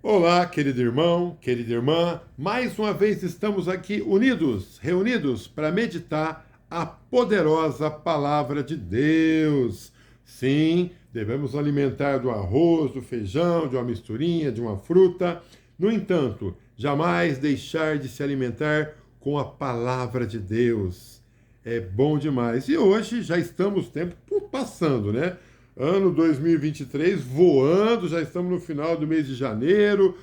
Olá, querido irmão, querida irmã, mais uma vez estamos aqui reunidos para meditar a poderosa palavra de Deus. Sim, devemos alimentar do arroz, do feijão, de uma misturinha, de uma fruta. No entanto, jamais deixar de se alimentar com a palavra de Deus. É bom demais. E hoje já estamos tempo passando, né? Ano 2023 voando, já estamos no final do mês de janeiro.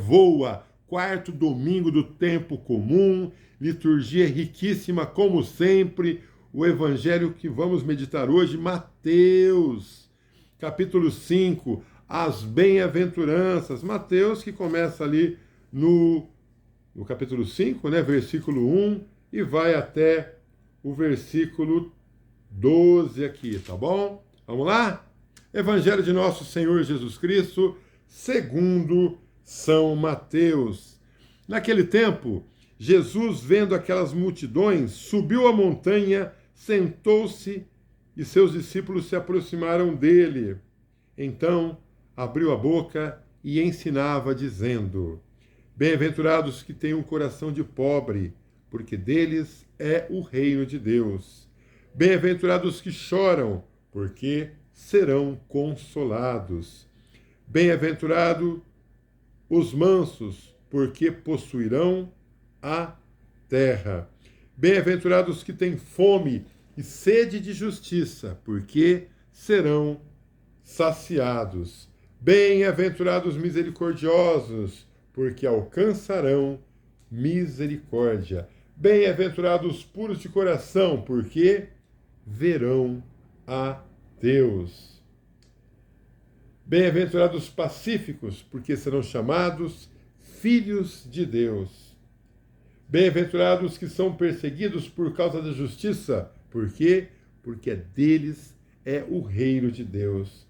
Voa! Quarto domingo do tempo comum, liturgia riquíssima como sempre. O evangelho que vamos meditar hoje, Mateus, capítulo 5, as bem-aventuranças. Mateus que começa ali no capítulo 5, né, versículo 1, e vai até o versículo 12 aqui, tá bom? Vamos lá? Evangelho de nosso Senhor Jesus Cristo, segundo São Mateus. Naquele tempo, Jesus, vendo aquelas multidões, subiu a montanha, sentou-se e seus discípulos se aproximaram dele. Então, abriu a boca e ensinava, dizendo: Bem-aventurados que têm um coração de pobre, porque deles é o reino de Deus. Bem-aventurados que choram, porque serão consolados. Bem-aventurado os mansos, porque possuirão a terra. Bem-aventurados que têm fome e sede de justiça, porque serão saciados. Bem-aventurados misericordiosos, porque alcançarão misericórdia. Bem-aventurados puros de coração, porque verão a Deus. Bem-aventurados pacíficos, porque serão chamados filhos de Deus. Bem-aventurados que são perseguidos por causa da justiça, por quê? Porque deles é o reino de Deus.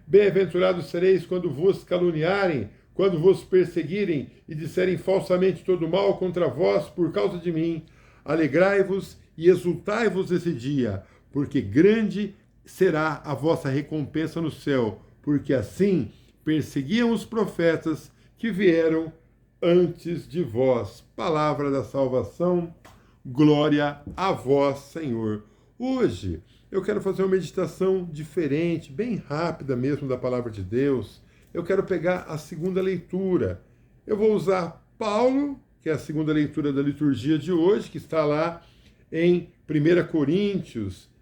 Bem-aventurados sereis quando vos caluniarem, quando vos perseguirem e disserem falsamente todo mal contra vós por causa de mim. Alegrai-vos e exultai-vos esse dia, porque grande será a vossa recompensa no céu, porque assim perseguiam os profetas que vieram antes de vós. Palavra da salvação, glória a vós, Senhor. Hoje eu quero fazer uma meditação diferente, bem rápida mesmo da palavra de Deus. Eu quero pegar a segunda leitura. Eu vou usar Paulo, que é a segunda leitura da liturgia de hoje, que está lá em 1 Coríntios,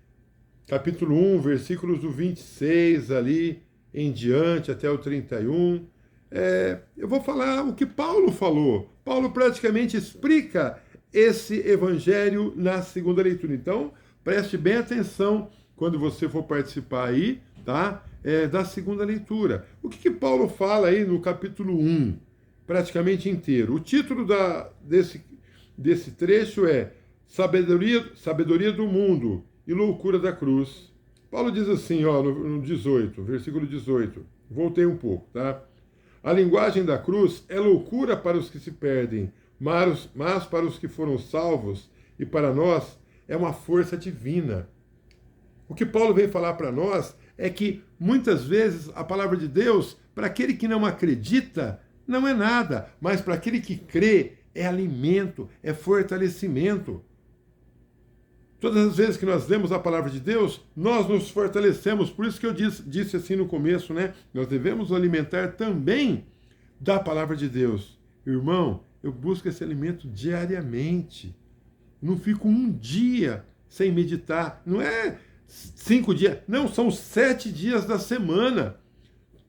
capítulo 1, versículos do 26 ali em diante até o 31. Eu vou falar o que Paulo falou. Paulo praticamente explica esse evangelho na segunda leitura. Então, preste bem atenção quando você for participar aí, tá? Da segunda leitura. O que Paulo fala aí no capítulo 1, praticamente inteiro? O título desse trecho é Sabedoria do mundo e loucura da cruz. Paulo diz assim, ó, no 18, versículo 18. Voltei um pouco, tá? A linguagem da cruz é loucura para os que se perdem, mas para os que foram salvos e para nós é uma força divina. O que Paulo vem falar para nós é que muitas vezes a palavra de Deus, para aquele que não acredita, não é nada, mas para aquele que crê, é alimento, é fortalecimento. Todas as vezes que nós lemos a palavra de Deus, nós nos fortalecemos. Por isso que eu disse assim no começo, né? Nós devemos nos alimentar também da palavra de Deus. Irmão, eu busco esse alimento diariamente. Não fico um dia sem meditar. Não é 5 dias, não, são 7 dias da semana.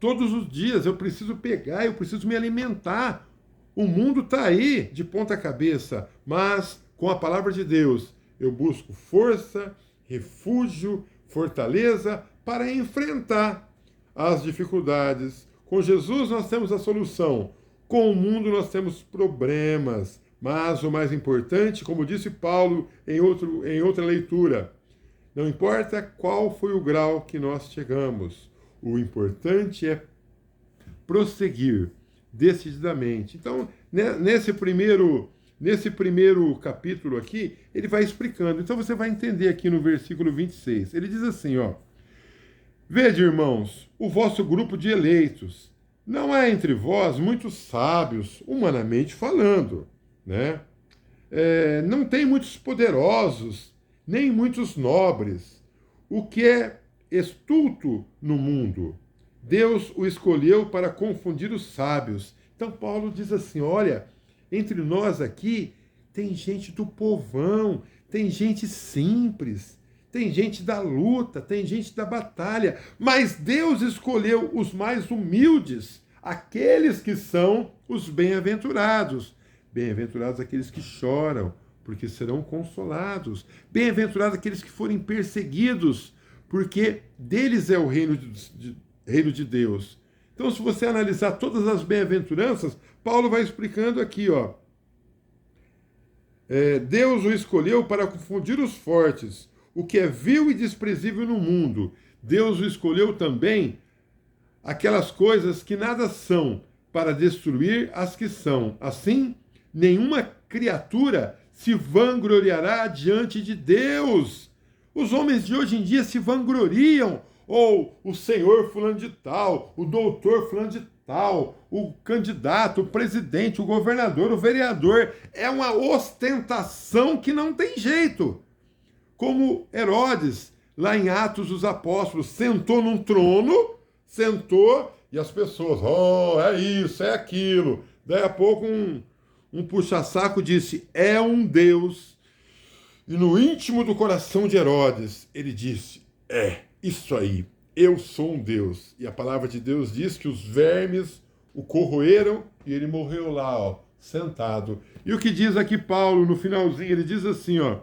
Todos os dias eu preciso pegar, eu preciso me alimentar. O mundo está aí de ponta cabeça, mas com a palavra de Deus eu busco força, refúgio, fortaleza para enfrentar as dificuldades. Com Jesus nós temos a solução, com o mundo nós temos problemas, mas o mais importante, como disse Paulo em outra leitura, não importa qual foi o grau que nós chegamos, o importante é prosseguir decididamente. Então, nesse primeiro capítulo aqui, ele vai explicando. Então você vai entender aqui no versículo 26. Ele diz assim, ó: Vede, irmãos, o vosso grupo de eleitos, não há entre vós muitos sábios, humanamente falando, né? Não tem muitos poderosos, nem muitos nobres. O que é estulto no mundo, Deus o escolheu para confundir os sábios. Então Paulo diz assim: olha, entre nós aqui tem gente do povão, tem gente simples, tem gente da luta, tem gente da batalha, mas Deus escolheu os mais humildes, aqueles que são os bem-aventurados. Bem-aventurados aqueles que choram, porque serão consolados. Bem-aventurados aqueles que forem perseguidos, porque deles é o reino de Deus. Então, se você analisar todas as bem-aventuranças, Paulo vai explicando aqui, ó. Deus o escolheu para confundir os fortes, o que é vil e desprezível no mundo. Deus o escolheu também aquelas coisas que nada são, para destruir as que são. Assim, nenhuma criatura se vangloriará diante de Deus. Os homens de hoje em dia se vangloriam, ou o senhor fulano de tal, o doutor fulano de tal, o candidato, o presidente, o governador, o vereador. É uma ostentação que não tem jeito. Como Herodes, lá em Atos dos Apóstolos, sentou num trono, sentou, e as pessoas, é isso, é aquilo. Daí a pouco um puxa-saco disse, é um Deus. E no íntimo do coração de Herodes, ele disse, isso aí, eu sou um Deus. E a palavra de Deus diz que os vermes o corroeram e ele morreu lá, ó, sentado. E o que diz aqui Paulo no finalzinho? Ele diz assim, ó,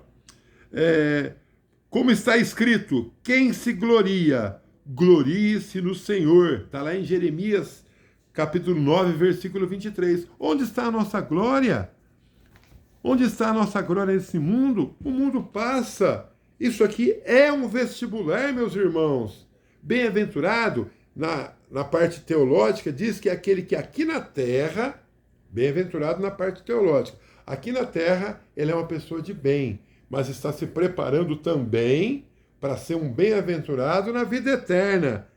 como está escrito, quem se gloria, glorie-se no Senhor. Está lá em Jeremias, capítulo 9, versículo 23. Onde está a nossa glória? Onde está a nossa glória nesse mundo? O mundo passa. Isso aqui é um vestibular, meus irmãos. Bem-aventurado, na parte teológica, diz que é aquele que aqui na terra, bem-aventurado na parte teológica, aqui na terra ele é uma pessoa de bem, mas está se preparando também para ser um bem-aventurado na vida eterna.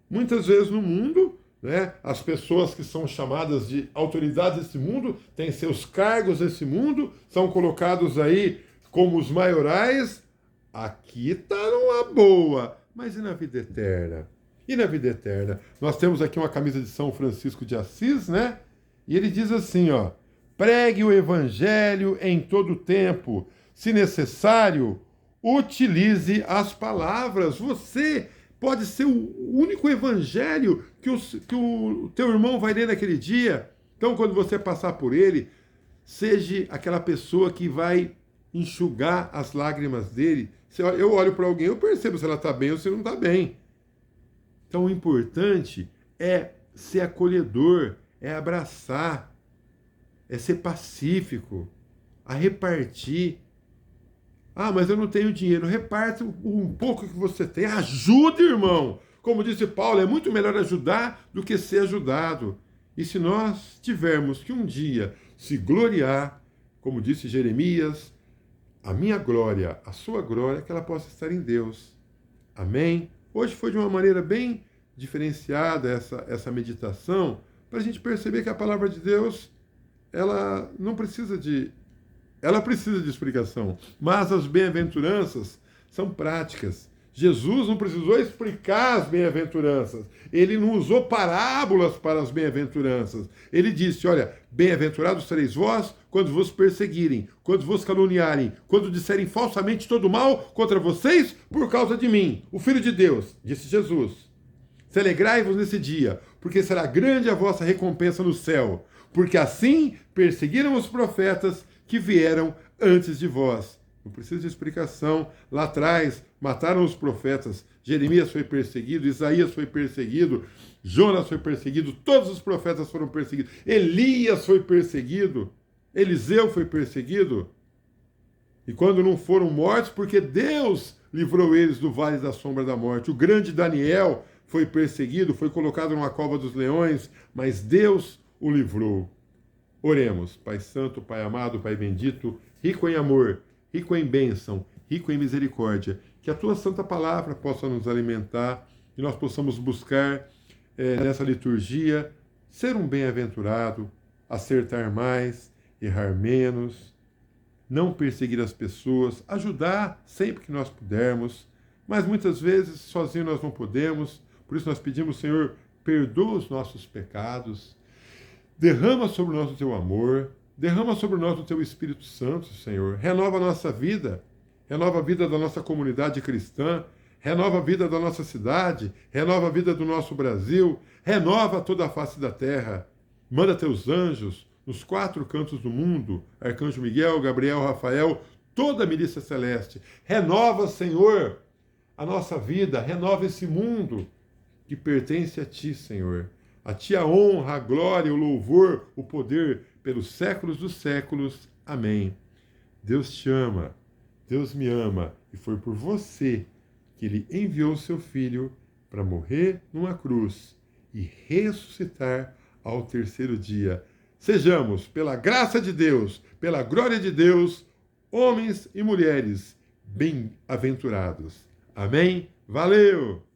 Muitas vezes no mundo, né, as pessoas que são chamadas de autoridades desse mundo têm seus cargos nesse mundo, são colocados aí como os maiorais. Aqui está numa boa, mas e na vida eterna? E na vida eterna? Nós temos aqui uma camisa de São Francisco de Assis, né? E ele diz assim, ó, pregue o evangelho em todo tempo, se necessário, utilize as palavras. Você pode ser o único evangelho que o teu irmão vai ler naquele dia. Então, quando você passar por ele, seja aquela pessoa que vai enxugar as lágrimas dele. Eu olho para alguém, eu percebo se ela está bem ou se não está bem. Então, o importante é ser acolhedor, é abraçar, é ser pacífico, a repartir. Ah, mas eu não tenho dinheiro. Reparta um pouco que você tem. Ajude, irmão. Como disse Paulo, é muito melhor ajudar do que ser ajudado. E se nós tivermos que um dia se gloriar, como disse Jeremias, a minha glória, a sua glória, que ela possa estar em Deus. Amém? Hoje foi de uma maneira bem diferenciada essa meditação, para a gente perceber que a palavra de Deus, ela não precisa de... Ela precisa de explicação, mas as bem-aventuranças são práticas. Jesus não precisou explicar as bem-aventuranças. Ele não usou parábolas para as bem-aventuranças. Ele disse, olha, bem-aventurados sereis vós quando vos perseguirem, quando vos caluniarem, quando disserem falsamente todo mal contra vocês por causa de mim, o Filho de Deus, disse Jesus. Se alegrai-vos nesse dia, porque será grande a vossa recompensa no céu, porque assim perseguiram os profetas que vieram antes de vós. Não precisa de explicação. Lá atrás, mataram os profetas. Jeremias foi perseguido, Isaías foi perseguido, Jonas foi perseguido, todos os profetas foram perseguidos. Elias foi perseguido, Eliseu foi perseguido. E quando não foram mortos, porque Deus livrou eles do vale da sombra da morte. O grande Daniel foi perseguido, foi colocado numa cova dos leões, mas Deus o livrou. Oremos. Pai Santo, Pai amado, Pai bendito, rico em amor, rico em bênção, rico em misericórdia, que a Tua Santa Palavra possa nos alimentar e nós possamos buscar nessa liturgia, ser um bem-aventurado, acertar mais, errar menos, não perseguir as pessoas, ajudar sempre que nós pudermos, mas muitas vezes sozinho nós não podemos, por isso nós pedimos, Senhor, perdoa os nossos pecados, derrama sobre nós o teu amor, derrama sobre nós o teu Espírito Santo, Senhor, renova a nossa vida, renova a vida da nossa comunidade cristã, renova a vida da nossa cidade, renova a vida do nosso Brasil, renova toda a face da terra, manda teus anjos nos 4 cantos do mundo, Arcanjo Miguel, Gabriel, Rafael, toda a milícia celeste, renova, Senhor, a nossa vida, renova esse mundo que pertence a Ti, Senhor. A Ti a honra, a glória, o louvor, o poder, pelos séculos dos séculos. Amém. Deus te ama, Deus me ama, e foi por você que Ele enviou o Seu Filho para morrer numa cruz e ressuscitar ao 3º dia. Sejamos, pela graça de Deus, pela glória de Deus, homens e mulheres bem-aventurados. Amém? Valeu!